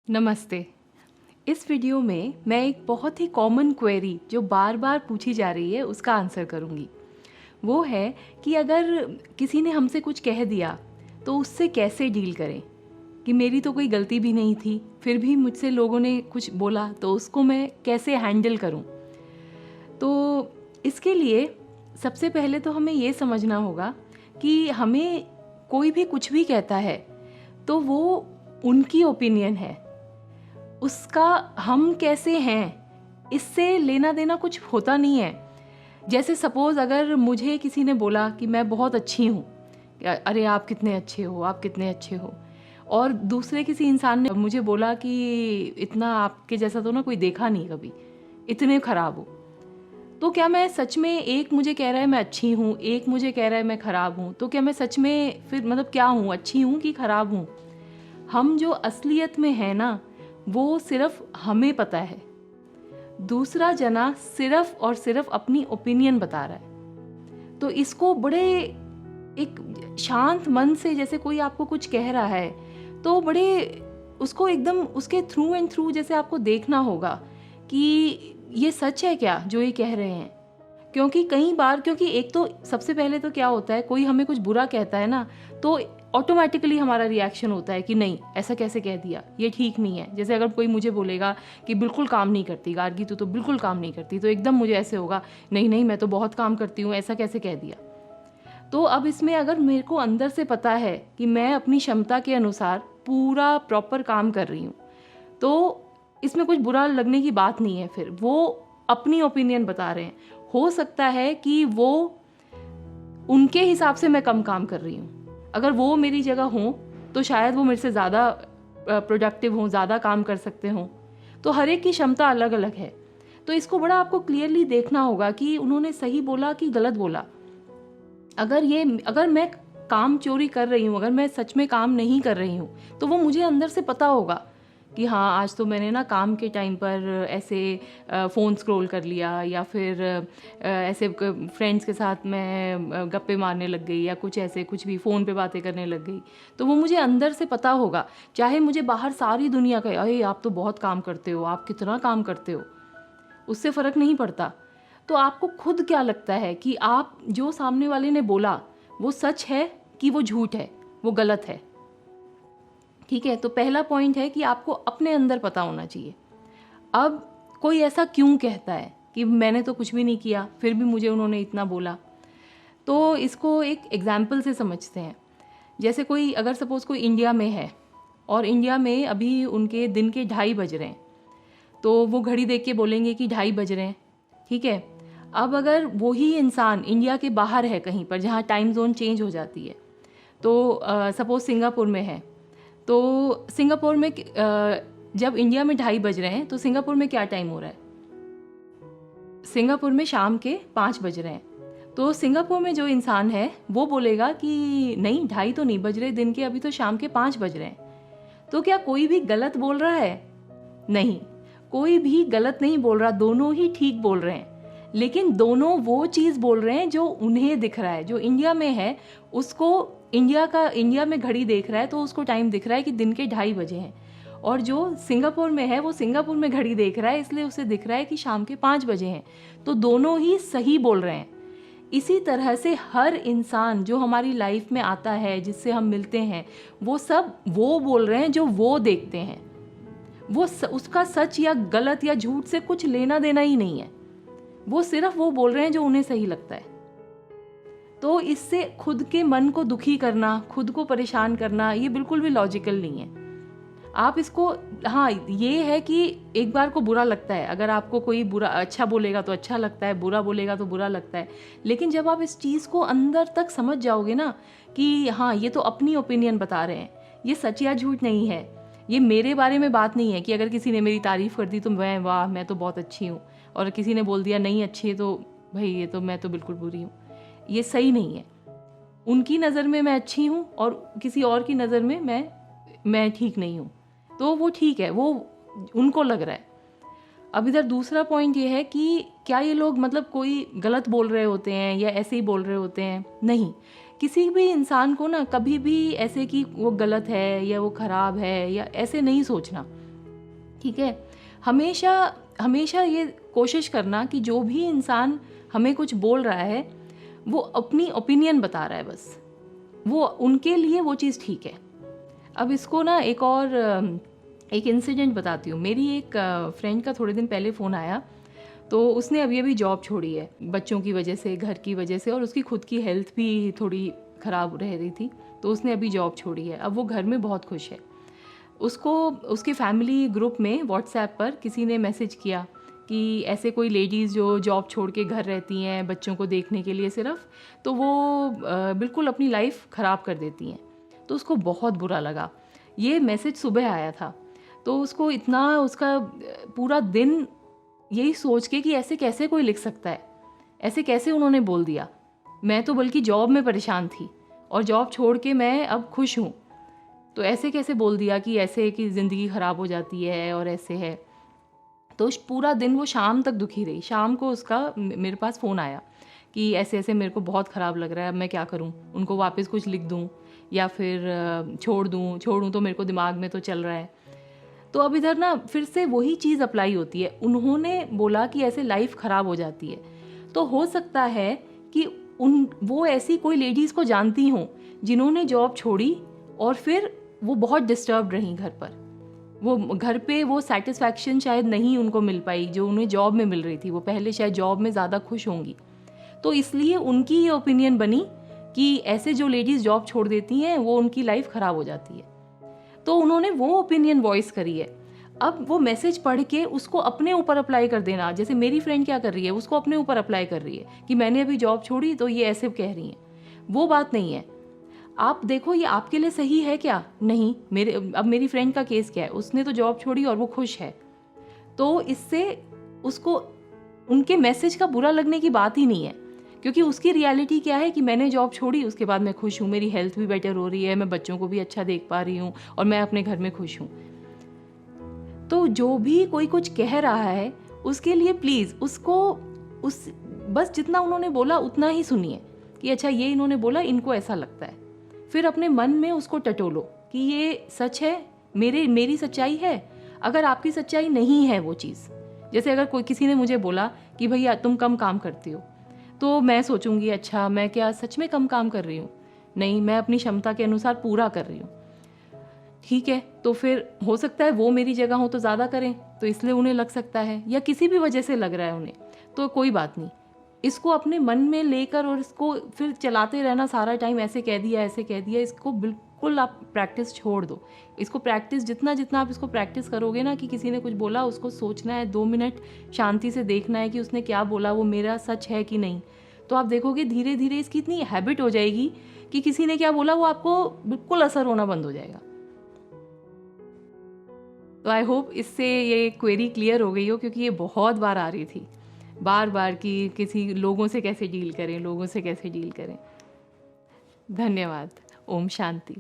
नमस्ते। इस वीडियो में मैं एक बहुत ही कॉमन क्वेरी जो बार बार पूछी जा रही है उसका आंसर करूँगी। वो है कि अगर किसी ने हमसे कुछ कह दिया तो उससे कैसे डील करें, कि मेरी तो कोई गलती भी नहीं थी, फिर भी मुझसे लोगों ने कुछ बोला तो उसको मैं कैसे हैंडल करूँ। तो इसके लिए सबसे पहले तो हमें ये समझना होगा कि हमें कोई भी कुछ भी कहता है तो वो उनकी ओपिनियन है, उसका हम कैसे हैं इससे लेना देना कुछ होता नहीं है। जैसे सपोज़ अगर मुझे किसी ने बोला कि मैं बहुत अच्छी हूँ, अरे आप कितने अच्छे हो, आप कितने अच्छे हो, और दूसरे किसी इंसान ने मुझे बोला कि इतना आपके जैसा तो ना कोई देखा नहीं कभी, इतने ख़राब हो, तो क्या मैं सच में, एक मुझे कह रहा है मैं अच्छी हूँ, एक मुझे कह रहा है मैं ख़राब हूँ, तो क्या मैं सच में फिर मतलब क्या हूँ, अच्छी हूँ कि ख़राब हूँ? हम जो असलियत में है ना वो सिर्फ हमें पता है, दूसरा जना सिर्फ और सिर्फ अपनी ओपिनियन बता रहा है। तो इसको बड़े एक शांत मन से, जैसे कोई आपको कुछ कह रहा है तो बड़े उसको एकदम उसके थ्रू एंड थ्रू जैसे आपको देखना होगा कि ये सच है क्या जो ये कह रहे हैं। क्योंकि कई बार, क्योंकि एक तो सबसे पहले तो क्या होता है, कोई हमें कुछ बुरा कहता है ना तो ऑटोमेटिकली हमारा रिएक्शन होता है कि नहीं, ऐसा कैसे कह दिया, ये ठीक नहीं है। जैसे अगर कोई मुझे बोलेगा कि बिल्कुल काम नहीं करती गार्गी, तू तो बिल्कुल काम नहीं करती, तो एकदम मुझे ऐसे होगा, नहीं नहीं मैं तो बहुत काम करती हूँ, ऐसा कैसे कह दिया। तो अब इसमें अगर मेरे को अंदर से पता है कि मैं अपनी क्षमता के अनुसार पूरा प्रॉपर काम कर रही हूँ, तो इसमें कुछ बुरा लगने की बात नहीं है। फिर वो अपनी ओपिनियन बता रहे हैं, हो सकता है कि वो उनके हिसाब से मैं कम काम कर रही हूँ, अगर वो मेरी जगह हों तो शायद वो मेरे से ज़्यादा प्रोडक्टिव हों, ज़्यादा काम कर सकते हों। तो हर एक की क्षमता अलग अलग है। तो इसको बड़ा आपको क्लियरली देखना होगा कि उन्होंने सही बोला कि गलत बोला। अगर मैं काम चोरी कर रही हूँ, अगर मैं सच में काम नहीं कर रही हूँ, तो वो मुझे अंदर से पता होगा कि हाँ आज तो मैंने ना काम के टाइम पर ऐसे फ़ोन स्क्रॉल कर लिया, या फिर ऐसे फ्रेंड्स के साथ मैं गप्पे मारने लग गई, या कुछ ऐसे कुछ भी फ़ोन पे बातें करने लग गई। तो वो मुझे अंदर से पता होगा, चाहे मुझे बाहर सारी दुनिया कहे अरे आप तो बहुत काम करते हो, आप कितना काम करते हो, उससे फ़र्क नहीं पड़ता। तो आपको खुद क्या लगता है कि आप जो सामने वाले ने बोला वो सच है कि वो झूठ है, वो गलत है? ठीक है, तो पहला पॉइंट है कि आपको अपने अंदर पता होना चाहिए। अब कोई ऐसा क्यों कहता है कि मैंने तो कुछ भी नहीं किया फिर भी मुझे उन्होंने इतना बोला, तो इसको एक एग्जाम्पल से समझते हैं। जैसे कोई, अगर सपोज़ कोई इंडिया में है और इंडिया में अभी उनके दिन के 2:30 बज रहे हैं, तो वो घड़ी देख के बोलेंगे कि 2:30 बज रहे हैं। ठीक है, अब अगर वही इंसान इंडिया के बाहर है कहीं पर जहाँ टाइम जोन चेंज हो जाती है, तो सपोज़ सिंगापुर में है, तो सिंगापुर में जब इंडिया में 2:30 बज रहे हैं तो सिंगापुर में क्या टाइम हो रहा है? सिंगापुर में शाम के 5 बज रहे हैं। तो सिंगापुर में जो इंसान है वो बोलेगा कि नहीं 2:30 तो नहीं बज रहे दिन के, अभी तो शाम के 5 बज रहे हैं। तो क्या कोई भी गलत बोल रहा है? नहीं, कोई भी गलत नहीं बोल रहा, दोनों ही ठीक बोल रहे हैं। लेकिन दोनों वो चीज़ बोल रहे हैं जो उन्हें दिख रहा है। जो इंडिया में है उसको इंडिया में घड़ी देख रहा है तो उसको टाइम दिख रहा है कि दिन के 2:30 बजे हैं, और जो सिंगापुर में है वो सिंगापुर में घड़ी देख रहा है इसलिए उसे दिख रहा है कि शाम के 5 बजे हैं। तो दोनों ही सही बोल रहे हैं। इसी तरह से हर इंसान जो हमारी लाइफ में आता है, जिससे हम मिलते हैं, वो सब वो बोल रहे हैं जो वो देखते हैं। उसका सच या गलत या झूठ से कुछ लेना देना ही नहीं है, वो सिर्फ वो बोल रहे हैं जो उन्हें सही लगता है। तो इससे खुद के मन को दुखी करना, खुद को परेशान करना, ये बिल्कुल भी लॉजिकल नहीं है। आप इसको, हाँ ये है कि एक बार को बुरा लगता है, अगर आपको कोई बुरा अच्छा बोलेगा तो अच्छा लगता है, बुरा बोलेगा तो बुरा लगता है। लेकिन जब आप इस चीज़ को अंदर तक समझ जाओगे ना कि हाँ ये तो अपनी ओपिनियन बता रहे हैं, ये सच या झूठ नहीं है, ये मेरे बारे में बात नहीं है कि अगर किसी ने मेरी तारीफ़ कर दी तो मैं तो बहुत अच्छी हूँ, और किसी ने बोल दिया नहीं अच्छी है तो भाई ये तो मैं तो बिल्कुल बुरी हूँ, ये सही नहीं है। उनकी नज़र में मैं अच्छी हूँ और किसी और की नज़र में मैं ठीक नहीं हूँ, तो वो ठीक है, वो उनको लग रहा है। अब इधर दूसरा पॉइंट ये है कि क्या ये लोग मतलब कोई गलत बोल रहे होते हैं या ऐसे ही बोल रहे होते हैं? नहीं, किसी भी इंसान को ना कभी भी ऐसे कि वो गलत है या वो ख़राब है या ऐसे नहीं सोचना। ठीक है। हमेशा हमेशा ये कोशिश करना कि जो भी इंसान हमें कुछ बोल रहा है वो अपनी ओपिनियन बता रहा है, बस वो उनके लिए वो चीज़ ठीक है। अब इसको ना एक इंसिडेंट बताती हूँ। मेरी एक फ्रेंड का थोड़े दिन पहले फ़ोन आया, तो उसने अभी अभी जॉब छोड़ी है बच्चों की वजह से, घर की वजह से, और उसकी खुद की हेल्थ भी थोड़ी ख़राब रह रही थी, तो उसने अभी जॉब छोड़ी है। अब वो घर में बहुत खुश है। उसको उसके फैमिली ग्रुप में व्हाट्सएप पर किसी ने मैसेज किया कि ऐसे कोई लेडीज़ जो जॉब छोड़ के घर रहती हैं बच्चों को देखने के लिए सिर्फ, तो वो बिल्कुल अपनी लाइफ ख़राब कर देती हैं। तो उसको बहुत बुरा लगा। ये मैसेज सुबह आया था, तो उसको इतना उसका पूरा दिन यही सोच के कि ऐसे कैसे कोई लिख सकता है, ऐसे कैसे उन्होंने बोल दिया। मैं तो बल्कि जॉब में परेशान थी और जॉब छोड़ के मैं अब खुश हूँ, तो ऐसे कैसे बोल दिया कि ऐसे कि ज़िंदगी ख़राब हो जाती है और ऐसे है। तो पूरा दिन वो शाम तक दुखी रही। शाम को उसका मेरे पास फ़ोन आया कि ऐसे ऐसे मेरे को बहुत ख़राब लग रहा है, अब मैं क्या करूँ, उनको वापस कुछ लिख दूँ या फिर छोड़ दूँ तो मेरे को दिमाग में तो चल रहा है। तो अब इधर ना फिर से वही चीज़ अप्लाई होती है। उन्होंने बोला कि ऐसे लाइफ ख़राब हो जाती है, तो हो सकता है कि वो ऐसी कोई लेडीज़ को जानती हों जिन्होंने जॉब छोड़ी और फिर वो बहुत डिस्टर्ब रहीं घर पर। वो घर पे वो सेटिस्फैक्शन शायद नहीं उनको मिल पाई जो उन्हें जॉब में मिल रही थी। वो पहले शायद जॉब में ज़्यादा खुश होंगी, तो इसलिए उनकी ये ओपिनियन बनी कि ऐसे जो लेडीज़ जॉब छोड़ देती हैं वो उनकी लाइफ ख़राब हो जाती है। तो उन्होंने वो ओपिनियन वॉइस करी है। अब वो मैसेज पढ़ के उसको अपने ऊपर अप्लाई कर देना, जैसे मेरी फ्रेंड क्या कर रही है, उसको अपने ऊपर अप्लाई कर रही है कि मैंने अभी जॉब छोड़ी तो ये ऐसे कह रही हैं। वो बात नहीं है। आप देखो ये आपके लिए सही है क्या? नहीं। अब मेरी फ्रेंड का केस क्या है, उसने तो जॉब छोड़ी और वो खुश है, तो इससे उसको उनके मैसेज का बुरा लगने की बात ही नहीं है, क्योंकि उसकी रियलिटी क्या है कि मैंने जॉब छोड़ी, उसके बाद मैं खुश हूँ, मेरी हेल्थ भी बेटर हो रही है, मैं बच्चों को भी अच्छा देख पा रही हूँ और मैं अपने घर में खुश हूँ। तो जो भी कोई कुछ कह रहा है उसके लिए प्लीज़ उसको बस जितना उन्होंने बोला उतना ही सुनिए कि अच्छा ये इन्होंने बोला, इनको ऐसा लगता है। फिर अपने मन में उसको टटोलो कि ये सच है, मेरी सच्चाई है। अगर आपकी सच्चाई नहीं है वो चीज़, जैसे अगर कोई किसी ने मुझे बोला कि भैया तुम कम काम करती हो, तो मैं सोचूंगी अच्छा मैं क्या सच में कम काम कर रही हूँ? नहीं, मैं अपनी क्षमता के अनुसार पूरा कर रही हूँ। ठीक है, तो फिर हो सकता है वो मेरी जगह हो तो ज़्यादा करें, तो इसलिए उन्हें लग सकता है, या किसी भी वजह से लग रहा है उन्हें, तो कोई बात नहीं। इसको अपने मन में लेकर और इसको फिर चलाते रहना सारा टाइम, ऐसे कह दिया ऐसे कह दिया, इसको बिल्कुल आप प्रैक्टिस छोड़ दो। इसको प्रैक्टिस जितना आप इसको प्रैक्टिस करोगे ना कि किसी ने कुछ बोला उसको सोचना है 2 मिनट, शांति से देखना है कि उसने क्या बोला, वो मेरा सच है कि नहीं, तो आप देखोगे धीरे धीरे इसकी इतनी हैबिट हो जाएगी कि किसी ने क्या बोला वो आपको बिल्कुल असर होना बंद हो जाएगा। तो आई होप इससे ये क्वेरी क्लियर हो गई हो, क्योंकि ये बहुत बार आ रही थी, बार बार कि किसी लोगों से कैसे डील करें, लोगों से कैसे डील करें। धन्यवाद। ओम शांति।